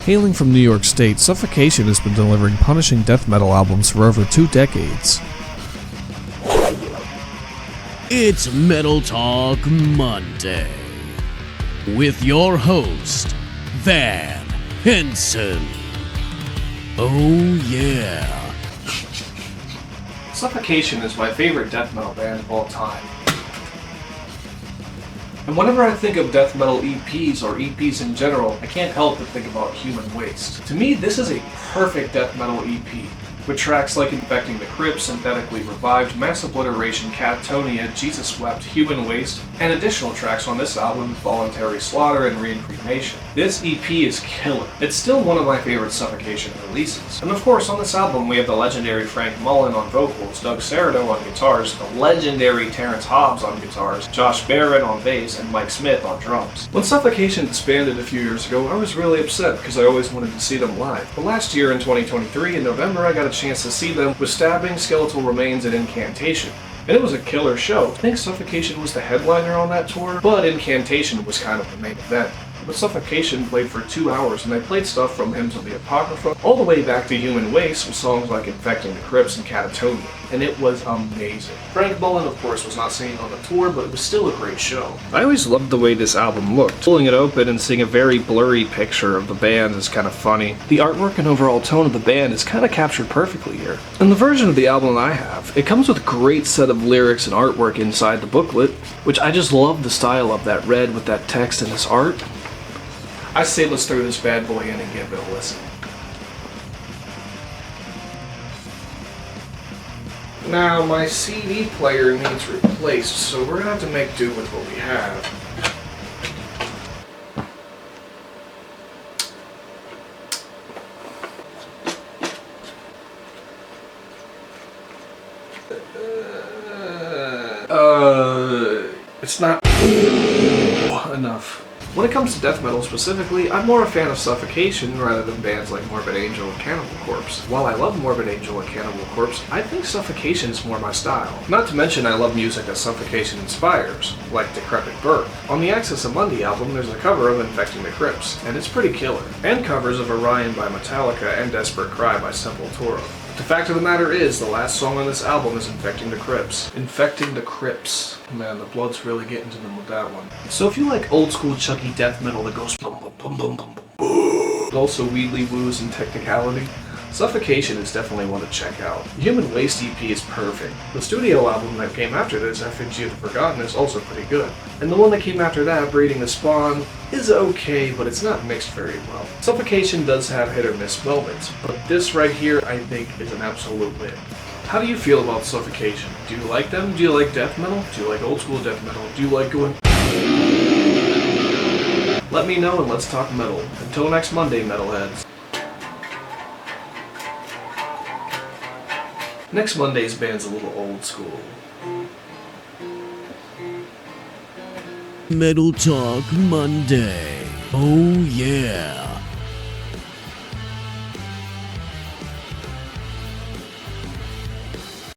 Hailing from New York State, Suffocation has been delivering punishing death metal albums for over 2 decades. It's Metal Talk Monday with your host, Van Hanson. Oh yeah. Suffocation is my favorite death metal band of all time. And whenever I think of death metal EPs or EPs in general, I can't help but think about Human Waste. To me, this is a perfect death metal EP, with tracks like Infecting the Crypt, Synthetically Revived, Mass Obliteration, Catatonia, Jesus Wept, Human Waste, and additional tracks on this album, Voluntary Slaughter and Reincarnation. This EP is killer. It's still one of my favorite Suffocation releases. And of course, on this album we have the legendary Frank Mullen on vocals, Doug Sarado on guitars, the legendary Terrence Hobbs on guitars, Josh Barrett on bass, and Mike Smith on drums. When Suffocation disbanded a few years ago, I was really upset because I always wanted to see them live. But last year in 2023, in November, I got a chance to see them with Stabbing, Skeletal Remains, and Incantation. And it was a killer show. I think Suffocation was the headliner on that tour, but Incantation was kind of the main event. But Suffocation played for 2 hours, and they played stuff from Hymns of the Apocrypha all the way back to Human Waste with songs like Infecting the Crypt and Catatonia, and it was amazing. Frank Mullen, of course, was not singing on the tour, but it was still a great show. I always loved the way this album looked. Pulling it open and seeing a very blurry picture of the band is kind of funny. The artwork and overall tone of the band is kind of captured perfectly here. And the version of the album I have, it comes with a great set of lyrics and artwork inside the booklet, which I just love the style of that red with that text and this art. I say let's throw this bad boy in and give it a listen. Now, my CD player needs replaced, so we're gonna have to make do with what we have. It's not enough. When it comes to death metal specifically, I'm more a fan of Suffocation rather than bands like Morbid Angel and Cannibal Corpse. While I love Morbid Angel and Cannibal Corpse, I think Suffocation is more my style. Not to mention I love music that Suffocation inspires, like Decrepit Birth. On the Access of Monday album, there's a cover of Infecting the Crypt, and it's pretty killer. And covers of Orion by Metallica and Desperate Cry by Sepultura. The fact of the matter is, the last song on this album is Infecting the Crypt. Infecting the Crypt. Man, the blood's really getting to them with that one. So if you like old school chunky death metal that goes bum bum bum bum bum bum, but also wheedly woos and technicality, Suffocation is definitely one to check out. The Human Waste EP is perfect. The studio album that came after this, Effigy of the Forgotten, is also pretty good. And the one that came after that, Breeding the Spawn, is okay, but it's not mixed very well. Suffocation does have hit or miss moments, but this right here I think is an absolute win. How do you feel about Suffocation? Do you like them? Do you like death metal? Do you like old school death metal? Do you like going... Let me know and let's talk metal. Until next Monday, metalheads. Next Monday's band's a little old school. Metal Talk Monday. Oh yeah.